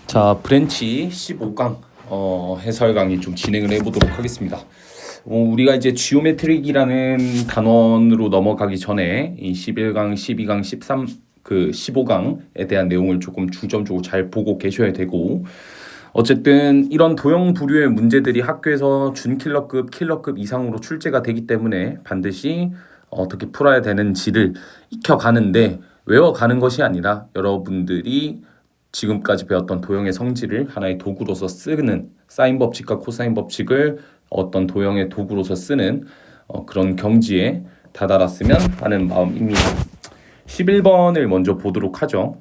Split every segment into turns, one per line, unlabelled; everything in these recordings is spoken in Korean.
자, 브랜치 15강 해설 강의 좀 진행을 해보도록 하겠습니다. 우리가 이제 지오메트릭이라는 단원으로 넘어가기 전에 이 11강, 12강, 15강에 대한 내용을 조금 중점적으로 잘 보고 계셔야 되고, 어쨌든 이런 도형 부류의 문제들이 학교에서 준킬러급, 킬러급 이상으로 출제가 되기 때문에 반드시 어떻게 풀어야 되는지를 익혀가는데, 외워가는 것이 아니라 여러분들이 지금까지 배웠던 도형의 성질을 하나의 도구로서 쓰는, 사인 법칙과 코사인 법칙을 어떤 도형의 도구로서 쓰는 그런 경지에 다다랐으면 하는 마음입니다. 11번을 먼저 보도록 하죠.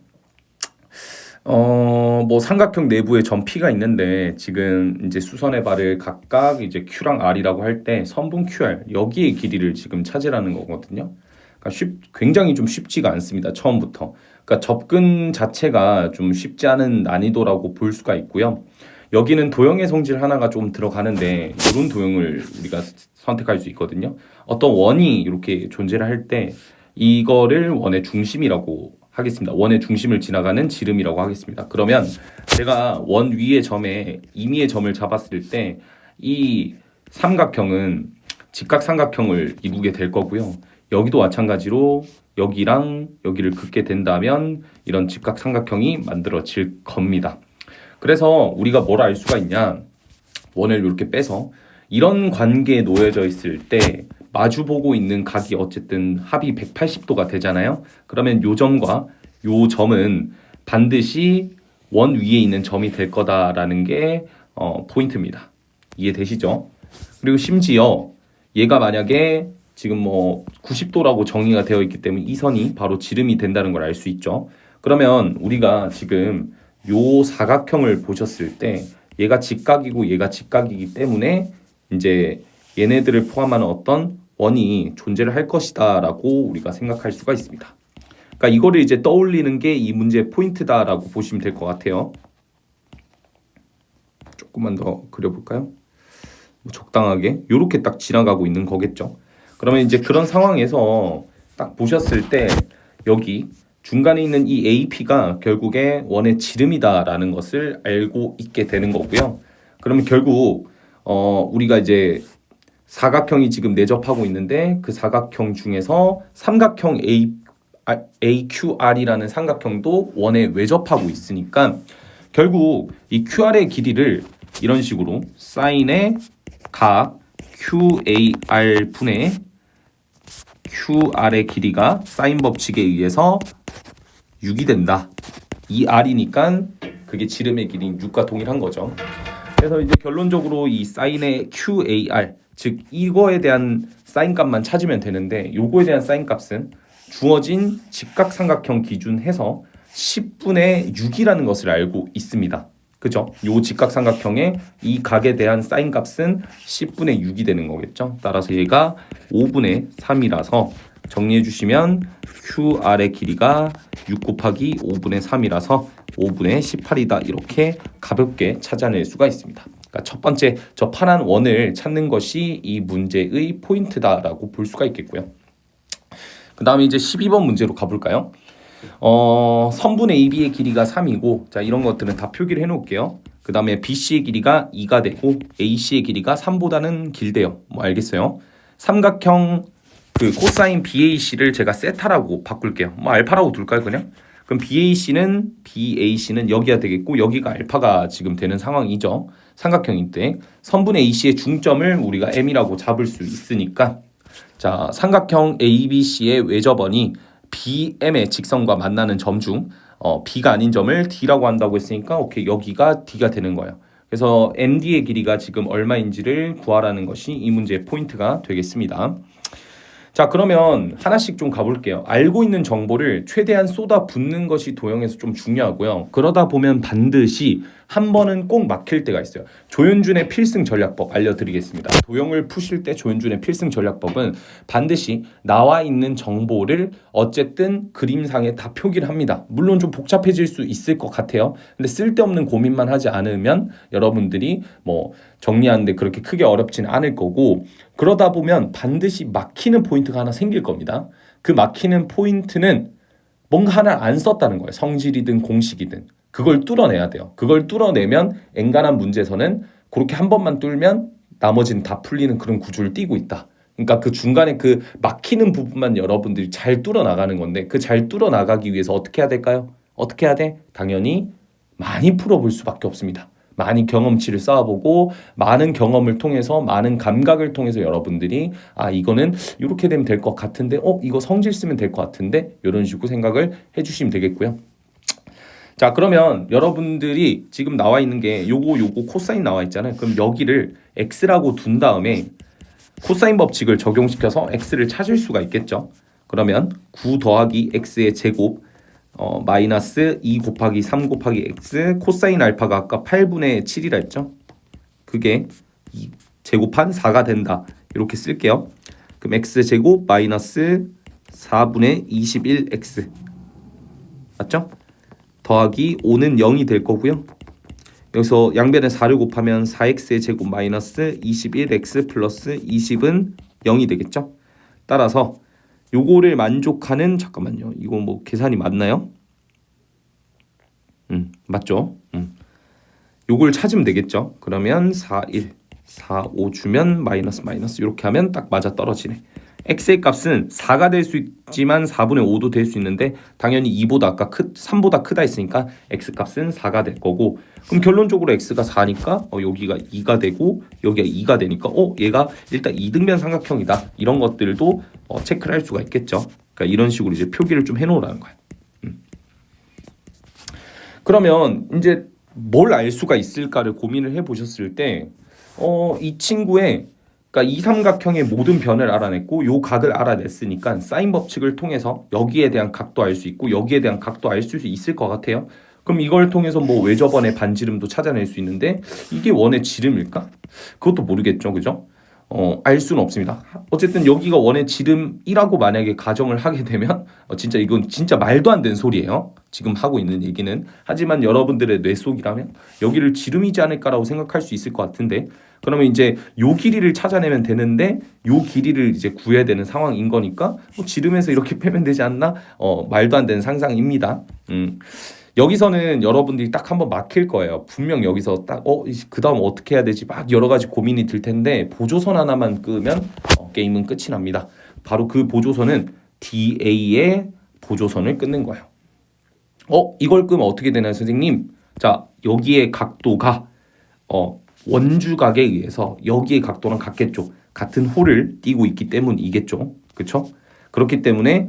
뭐 삼각형 내부에 점 P가 있는데, 지금 이제 수선의 발을 각각 이제 Q랑 R이라고 할 때 선분 QR 여기의 길이를 지금 찾으라는 거거든요. 그러니까 굉장히 좀 쉽지가 않습니다. 처음부터. 그러니까 접근 자체가 좀 쉽지 않은 난이도라고 볼 수가 있고요. 여기는 도형의 성질 하나가 좀 들어가는데, 이런 도형을 우리가 선택할 수 있거든요. 어떤 원이 이렇게 존재를 할 때 이거를 원의 중심이라고 하겠습니다. 원의 중심을 지나가는 지름이라고 하겠습니다. 그러면 제가 원 위의 점에 임의의 점을 잡았을 때 이 삼각형은 직각삼각형을 이루게 될 거고요. 여기도 마찬가지로 여기랑 여기를 긋게 된다면 이런 직각삼각형이 만들어질 겁니다. 그래서 우리가 뭘 알 수가 있냐, 원을 이렇게 빼서 이런 관계에 놓여져 있을 때 마주보고 있는 각이 어쨌든 합이 180도가 되잖아요. 그러면 요 점과 요 점은 반드시 원 위에 있는 점이 될 거다라는 게 포인트입니다. 이해되시죠? 그리고 심지어 얘가 만약에 지금 뭐 90도라고 정의가 되어 있기 때문에 이 선이 바로 지름이 된다는 걸 알 수 있죠. 그러면 우리가 지금 요 사각형을 보셨을 때 얘가 직각이고 얘가 직각이기 때문에 이제 얘네들을 포함하는 어떤 원이 존재를 할 것이다 라고 우리가 생각할 수가 있습니다. 그러니까 이거를 이제 떠올리는 게 이 문제의 포인트다라고 보시면 될 것 같아요. 조금만 더 그려볼까요? 뭐 적당하게 이렇게 딱 지나가고 있는 거겠죠. 그러면 이제 그런 상황에서 딱 보셨을 때 여기 중간에 있는 이 AP가 결국에 원의 지름이다라는 것을 알고 있게 되는 거고요. 그러면 결국 우리가 이제 사각형이 지금 내접하고 있는데, 그 사각형 중에서 삼각형 AQR이라는 삼각형도 원에 외접하고 있으니까 결국 이 QR의 길이를 이런 식으로 사인의 각 QAR 분의 QR의 길이가 사인 법칙에 의해서 6이 된다. 이 R이니까 그게 지름의 길이인 6과 동일한 거죠. 그래서 이제 결론적으로 이 사인의 QAR, 즉 이거에 대한 사인 값만 찾으면 되는데, 요거에 대한 사인 값은 주어진 직각삼각형 기준해서 10분의 6이라는 것을 알고 있습니다. 그죠? 요 직각삼각형의 이 각에 대한 사인 값은 10분의 6이 되는 거겠죠. 따라서 얘가 5분의 3이라서 정리해 주시면 QR의 길이가 6 곱하기 5분의 3이라서 5분의 18이다. 이렇게 가볍게 찾아낼 수가 있습니다. 그러니까 첫 번째 저 파란 원을 찾는 것이 이 문제의 포인트다라고 볼 수가 있겠고요. 그 다음에 이제 12번 문제로 가볼까요? 선분 AB의 길이가 3이고, 자 이런 것들은 다 표기를 해놓을게요. 그 다음에 BC의 길이가 2가 되고 AC의 길이가 3보다는 길대요. 뭐 알겠어요? 삼각형 그 코사인 BAC를 제가 세타라고 바꿀게요. 뭐 알파라고 둘까요 그냥? 그럼 BAC는 여기가 되겠고, 여기가 알파가 지금 되는 상황이죠. 삼각형일 때 선분 AC의 중점을 우리가 M이라고 잡을 수 있으니까, 자 삼각형 ABC의 외접원이 BM의 직선과 만나는 점 중 B가 아닌 점을 D라고 한다고 했으니까 오케이, 여기가 D가 되는 거예요. 그래서 MD의 길이가 지금 얼마인지를 구하라는 것이 이 문제의 포인트가 되겠습니다. 자 그러면 하나씩 좀 가볼게요. 알고 있는 정보를 최대한 쏟아붓는 것이 도형에서 좀 중요하고요. 그러다 보면 반드시 한 번은 꼭 막힐 때가 있어요. 조윤준의 필승 전략법 알려드리겠습니다. 도형을 푸실 때 조윤준의 필승 전략법은 반드시 나와 있는 정보를 어쨌든 그림상에 다 표기를 합니다. 물론 좀 복잡해질 수 있을 것 같아요. 근데 쓸데없는 고민만 하지 않으면 여러분들이 뭐 정리하는데 그렇게 크게 어렵지는 않을 거고, 그러다 보면 반드시 막히는 포인트가 하나 생길 겁니다. 그 막히는 포인트는 뭔가 하나 안 썼다는 거예요. 성질이든 공식이든. 그걸 뚫어내야 돼요. 그걸 뚫어내면 엔간한 문제에서는 그렇게 한 번만 뚫면 나머지는 다 풀리는 그런 구조를 띠고 있다. 그러니까 그 중간에 그 막히는 부분만 여러분들이 잘 뚫어 나가는 건데 그 잘 뚫어 나가기 위해서 어떻게 해야 될까요? 어떻게 해야 돼? 당연히 많이 풀어볼 수밖에 없습니다. 많이 경험치를 쌓아보고 많은 경험을 통해서 많은 감각을 통해서 여러분들이 이거는 이렇게 되면 될 것 같은데 이거 성질 쓰면 될 것 같은데 이런 식으로 생각을 해주시면 되겠고요. 자, 그러면 여러분들이 지금 나와 있는 게 요거 코사인 나와 있잖아요. 그럼 여기를 x라고 둔 다음에 코사인 법칙을 적용시켜서 x를 찾을 수가 있겠죠. 그러면 9 더하기 x의 제곱 마이너스 2 곱하기 3 곱하기 x 코사인 알파가 아까 8분의 7이라 했죠. 그게 2 제곱한 4가 된다. 이렇게 쓸게요. 그럼 x제곱 마이너스 4분의 21x 맞죠? 더하기 5는 0이 될 거고요. 여기서 양변에 4를 곱하면 4x의 제곱 마이너스 21x 플러스 20은 0이 되겠죠. 따라서 요거를 만족하는 잠깐만요. 이거 뭐 계산이 맞나요? 맞죠? 요걸 찾으면 되겠죠. 그러면 4, 1, 4, 5 주면 마이너스 이렇게 하면 딱 맞아 떨어지네. x의 값은 4가 될 수 있지만 4분의 5도 될 수 있는데 당연히 2보다 아까 3보다 크다 했으니까 x 값은 4가 될 거고 그럼 결론적으로 x가 4니까 여기가 2가 되고 여기가 2가 되니까 얘가 일단 이등변 삼각형이다. 이런 것들도 체크를 할 수가 있겠죠. 그러니까 이런 식으로 이제 표기를 좀 해놓으라는 거야. 그러면 이제 뭘 알 수가 있을까를 고민을 해보셨을 때 이 친구의 그러니까 이 삼각형의 모든 변을 알아냈고 요 각을 알아냈으니까 사인 법칙을 통해서 여기에 대한 각도 알 수 있고 여기에 대한 각도 알 수 있을 것 같아요. 그럼 이걸 통해서 뭐 외접원의 반지름도 찾아낼 수 있는데 이게 원의 지름일까? 그것도 모르겠죠, 그죠? 알 수는 없습니다. 어쨌든 여기가 원의 지름이라고 만약에 가정을 하게 되면 진짜 이건 진짜 말도 안 되는 소리예요. 지금 하고 있는 얘기는. 하지만 여러분들의 뇌 속이라면 여기를 지름이지 않을까라고 생각할 수 있을 것 같은데 그러면 이제 요 길이를 찾아내면 되는데 요 길이를 이제 구해야 되는 상황인 거니까 지름에서 이렇게 빼면 되지 않나? 말도 안 되는 상상입니다. 여기서는 여러분들이 딱 한번 막힐 거예요. 분명 여기서 딱 그 다음 어떻게 해야 되지 막 여러 가지 고민이 들 텐데 보조선 하나만 끄면 게임은 끝이 납니다. 바로 그 보조선은 DA의 보조선을 끊는 거예요. 이걸 끄면 어떻게 되나요, 선생님? 자, 여기의 각도가 원주각에 의해서 여기의 각도랑 같겠죠. 같은 홀을 띄고 있기 때문이겠죠. 그렇죠? 그렇기 때문에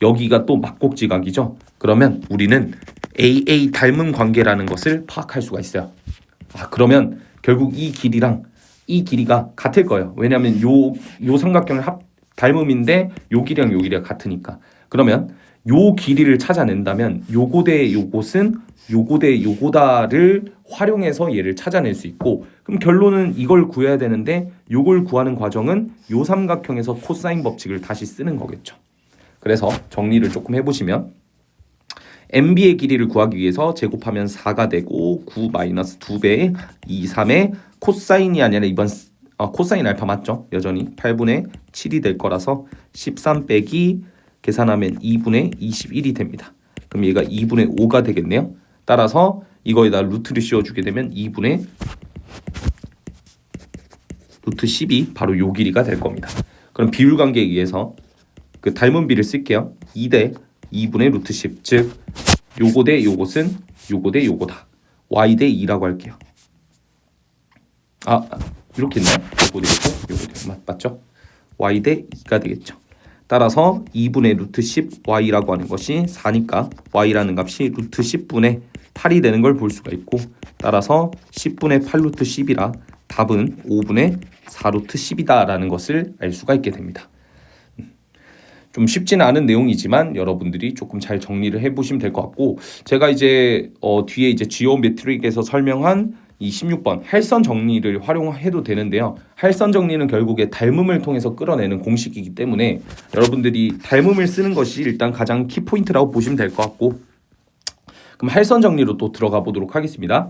여기가 또 막곡지각이죠. 그러면 우리는 AA 닮은 관계라는 것을 파악할 수가 있어요. 그러면 결국 이 길이랑 이 길이가 같을 거예요. 왜냐하면 요 삼각형을 닮음인데 요 길이랑 요 길이가 같으니까. 그러면 요 길이를 찾아낸다면 요거 대 요것은 요거 대 요거다를 활용해서 얘를 찾아낼 수 있고 그럼 결론은 이걸 구해야 되는데 요걸 구하는 과정은 요 삼각형에서 코사인 법칙을 다시 쓰는 거겠죠. 그래서 정리를 조금 해보시면 MB의 길이를 구하기 위해서 제곱하면 4가 되고 9 마이너스 2배 2, 3의 코사인이 아니라 이번 코사인 알파 맞죠? 여전히 8분의 7이 될 거라서 13 빼기 계산하면 2분의 21이 됩니다. 그럼 얘가 2분의 5가 되겠네요. 따라서 이거에다 루트를 씌워주게 되면 2분의 루트 10이 바로 요 길이가 될 겁니다. 그럼 비율 관계에 의해서 그 닮은 비를 쓸게요. 2대 2분의 루트 10, 즉 요거 대 요것은 요거 대 요거다. y 대 2라고 할게요. 이렇게 있나요? 요거 대 요거 맞죠? y 대 2가 되겠죠. 따라서 2분의 루트 10 y라고 하는 것이 4니까 y라는 값이 루트 10분의 8이 되는 걸 볼 수가 있고 따라서 10분의 8 루트 10이라 답은 5분의 4 루트 10이다 라는 것을 알 수가 있게 됩니다. 좀 쉽지는 않은 내용이지만 여러분들이 조금 잘 정리를 해보시면 될 것 같고 제가 이제 뒤에 이제 지오메트릭에서 설명한 이 16번 할선 정리를 활용해도 되는데요. 할선 정리는 결국에 닮음을 통해서 끌어내는 공식이기 때문에 여러분들이 닮음을 쓰는 것이 일단 가장 키포인트라고 보시면 될 것 같고 그럼 할선 정리로 또 들어가 보도록 하겠습니다.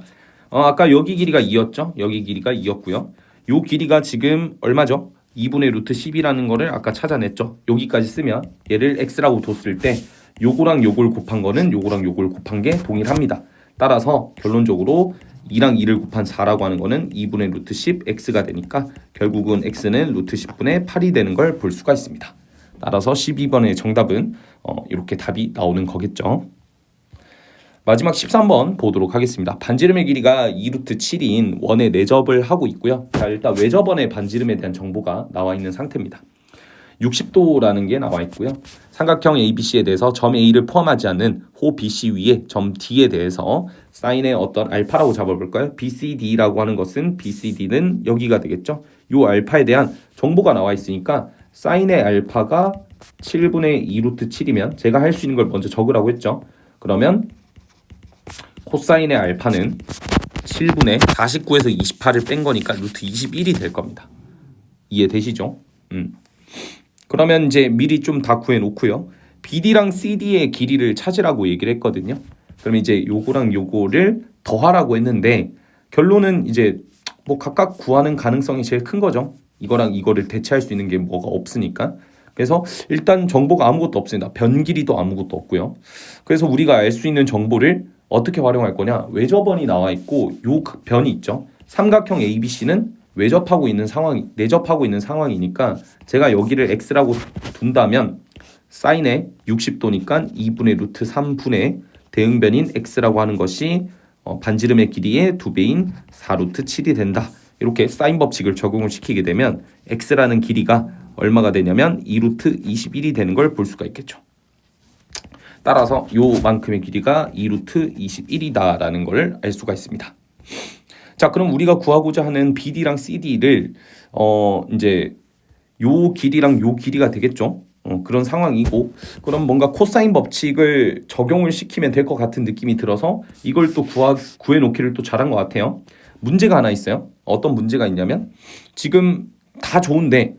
아까 여기 길이가 2였죠? 여기 길이가 2였고요. 요 길이가 지금 얼마죠? 2분의 루트 10이라는 거를 아까 찾아냈죠. 여기까지 쓰면 얘를 x라고 뒀을 때 요거랑 요걸 곱한 거는 요거랑 요걸 곱한 게 동일합니다. 따라서 결론적으로 2랑 2를 곱한 4라고 하는 거는 2분의 루트 10 x가 되니까 결국은 x는 루트 10분의 8이 되는 걸 볼 수가 있습니다. 따라서 12번의 정답은 이렇게 답이 나오는 거겠죠. 마지막 13번 보도록 하겠습니다. 반지름의 길이가 2루트 7인 원에 내접을 하고 있고요. 자, 일단 외접원의 반지름에 대한 정보가 나와 있는 상태입니다. 60도라는 게 나와 있고요. 삼각형 ABC에 대해서 점 A를 포함하지 않는 호 BC 위에 점 D에 대해서 사인의 어떤 알파라고 잡아볼까요? BCD라고 하는 것은 BCD는 여기가 되겠죠. 이 알파에 대한 정보가 나와 있으니까 사인의 알파가 7분의 2루트 7이면 제가 할 수 있는 걸 먼저 적으라고 했죠. 그러면 코사인의 알파는 7분의 49에서 28을 뺀 거니까 루트 21이 될 겁니다. 이해되시죠? 그러면 이제 미리 좀 다 구해놓고요. BD랑 CD의 길이를 찾으라고 얘기를 했거든요. 그럼 이제 요거랑 요거를 더하라고 했는데 결론은 이제 뭐 각각 구하는 가능성이 제일 큰 거죠. 이거랑 이거를 대체할 수 있는 게 뭐가 없으니까. 그래서 일단 정보가 아무것도 없습니다. 변 길이도 아무것도 없고요. 그래서 우리가 알 수 있는 정보를 어떻게 활용할 거냐? 외접원이 나와 있고 요 변이 있죠. 삼각형 ABC는 내접하고 있는 상황이니까 제가 여기를 x라고 둔다면 사인의 60도니까 2분의 루트 3분의 대응변인 x라고 하는 것이 반지름의 길이의 2배인 4루트 7이 된다. 이렇게 사인 법칙을 적용을 시키게 되면 x라는 길이가 얼마가 되냐면 2루트 21이 되는 걸 볼 수가 있겠죠. 따라서 요만큼의 길이가 2루트 21이다 라는 걸 알 수가 있습니다. 자, 그럼 우리가 구하고자 하는 BD랑 CD를 이제 요 길이랑 요 길이가 되겠죠. 그런 상황이고, 그럼 뭔가 코사인 법칙을 적용을 시키면 될 것 같은 느낌이 들어서 이걸 또 구해 놓기를 또 잘한 것 같아요. 문제가 하나 있어요. 어떤 문제가 있냐면 지금 다 좋은데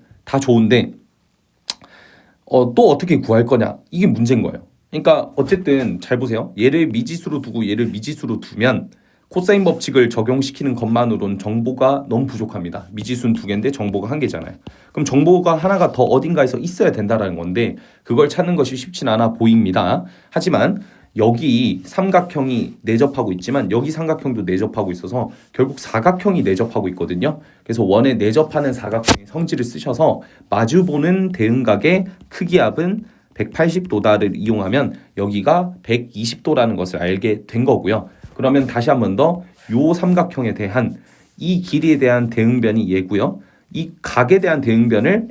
또 어떻게 구할 거냐, 이게 문제인 거예요. 그러니까 어쨌든 잘 보세요. 얘를 미지수로 두고 얘를 미지수로 두면 코사인 법칙을 적용시키는 것만으로는 정보가 너무 부족합니다. 미지수는 2개인데 정보가 1개잖아요. 그럼 정보가 하나가 더 어딘가에서 있어야 된다는 건데 그걸 찾는 것이 쉽진 않아 보입니다. 하지만 여기 삼각형이 내접하고 있지만 여기 삼각형도 내접하고 있어서 결국 사각형이 내접하고 있거든요. 그래서 원에 내접하는 사각형의 성질을 쓰셔서 마주보는 대응각의 크기합은 180도다를 이용하면 여기가 120도라는 것을 알게 된 거고요. 그러면 다시 한 번 더 요 삼각형에 대한 이 길이에 대한 대응변이 얘고요. 이 각에 대한 대응변을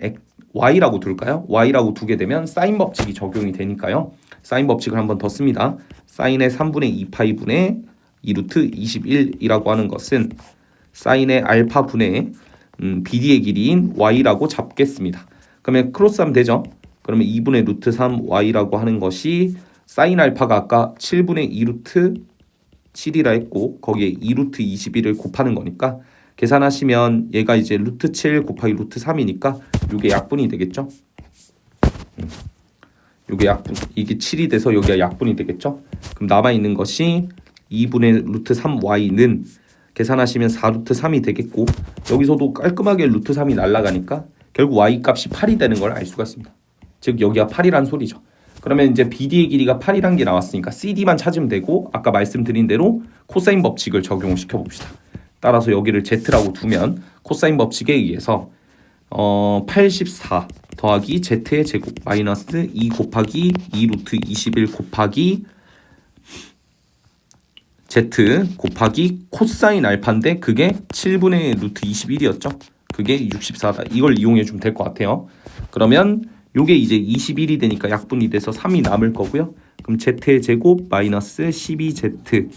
y라고 둘까요? y라고 두게 되면 사인 법칙이 적용이 되니까요. 사인 법칙을 한 번 더 씁니다. 사인의 3분의 2파이분의 2루트 21이라고 하는 것은 사인의 알파분의 BD의 길이인 y라고 잡겠습니다. 그러면 크로스하면 되죠. 그러면 2분의 루트 3y라고 하는 것이 사인 알파가 아까 7분의 2루트 7이라 했고 거기에 2루트 21을 곱하는 거니까 계산하시면 얘가 이제 루트 7 곱하기 루트 3이니까 이게 약분이 되겠죠. 이게 약분, 이게 7이 돼서 여기가 약분이 되겠죠. 그럼 남아있는 것이 2분의 루트 3y는 계산하시면 4루트 3이 되겠고 여기서도 깔끔하게 루트 3이 날아가니까 결국 y 값이 8이 되는 걸 알 수가 있습니다. 즉 여기가 8이란 소리죠. 그러면 이제 BD의 길이가 8이란 게 나왔으니까 CD만 찾으면 되고 아까 말씀드린 대로 코사인 법칙을 적용을 시켜봅시다. 따라서 여기를 Z라고 두면 코사인 법칙에 의해서 84 더하기 Z의 제곱 마이너스 2 곱하기 2 루트 21 곱하기 Z 곱하기 코사인 알파인데 그게 7분의 루트 21이었죠. 그게 64다. 이걸 이용해 주면 될 것 같아요. 그러면 요게 이제 21이 되니까 약분이 돼서 3이 남을 거고요. 그럼 Z의 제곱 마이너스 12Z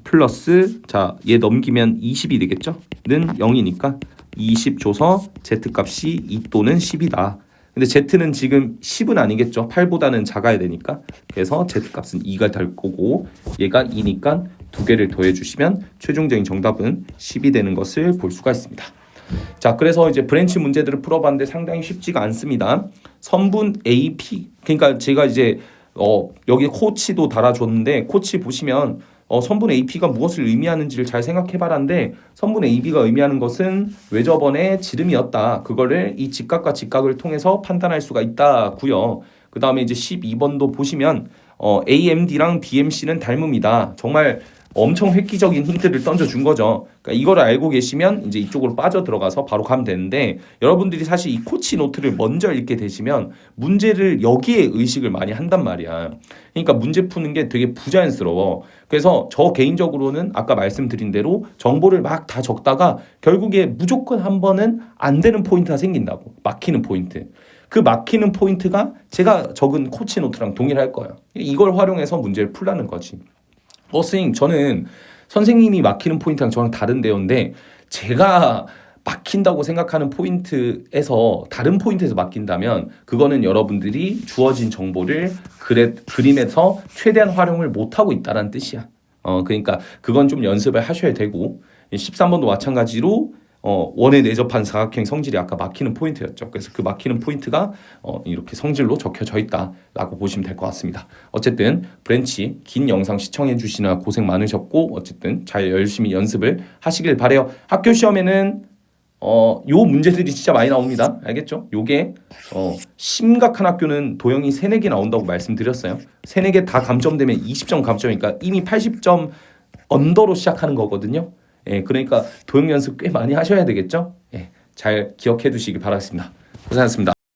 플러스 자, 얘 넘기면 20이 되겠죠? 는 0이니까 20 줘서 Z값이 2 또는 10이다. 근데 Z는 지금 10은 아니겠죠? 8보다는 작아야 되니까. 그래서 Z값은 2가 될 거고 얘가 2니까 두 개를 더해 주시면 최종적인 정답은 10이 되는 것을 볼 수가 있습니다. 자, 그래서 이제 브랜치 문제들을 풀어봤는데 상당히 쉽지가 않습니다. 선분 AP, 그러니까 제가 이제 여기 코치도 달아줬는데 코치 보시면 선분 AP가 무엇을 의미하는지를 잘 생각해봐라는데 선분 AB가 의미하는 것은 외접원의 지름이었다. 그거를 이 직각과 직각을 통해서 판단할 수가 있다고요. 그 다음에 이제 12번도 보시면 AMD랑 BMC는 닮음이다. 정말 엄청 획기적인 힌트를 던져준 거죠. 그러니까 이거를 알고 계시면 이제 이쪽으로 빠져 들어가서 바로 가면 되는데 여러분들이 사실 이 코치 노트를 먼저 읽게 되시면 문제를 여기에 의식을 많이 한단 말이야. 그러니까 문제 푸는 게 되게 부자연스러워. 그래서 저 개인적으로는 아까 말씀드린 대로 정보를 막 다 적다가 결국에 무조건 한 번은 안 되는 포인트가 생긴다고. 막히는 포인트. 그 막히는 포인트가 제가 적은 코치 노트랑 동일할 거예요. 이걸 활용해서 문제를 풀라는 거지. 선생님, 저는 선생님이 막히는 포인트랑 저랑 다른 데요인데 제가 막힌다고 생각하는 포인트에서 다른 포인트에서 막힌다면 그거는 여러분들이 주어진 정보를 그림에서 최대한 활용을 못하고 있다는 뜻이야. 그러니까 그건 좀 연습을 하셔야 되고 13번도 마찬가지로 원에 내접한 사각형 성질이 아까 막히는 포인트였죠. 그래서 그 막히는 포인트가 이렇게 성질로 적혀져 있다라고 보시면 될 것 같습니다. 어쨌든 브랜치 긴 영상 시청해 주시느라 고생 많으셨고 어쨌든 잘 열심히 연습을 하시길 바래요. 학교 시험에는 요 문제들이 진짜 많이 나옵니다. 알겠죠? 요게 심각한 학교는 도형이 3, 4개 나온다고 말씀드렸어요. 3, 4개 다 감점되면 20점 감점이니까 이미 80점 언더로 시작하는 거거든요. 예, 그러니까 도형 연습 꽤 많이 하셔야 되겠죠? 예, 잘 기억해 두시기 바라겠습니다. 고생하셨습니다.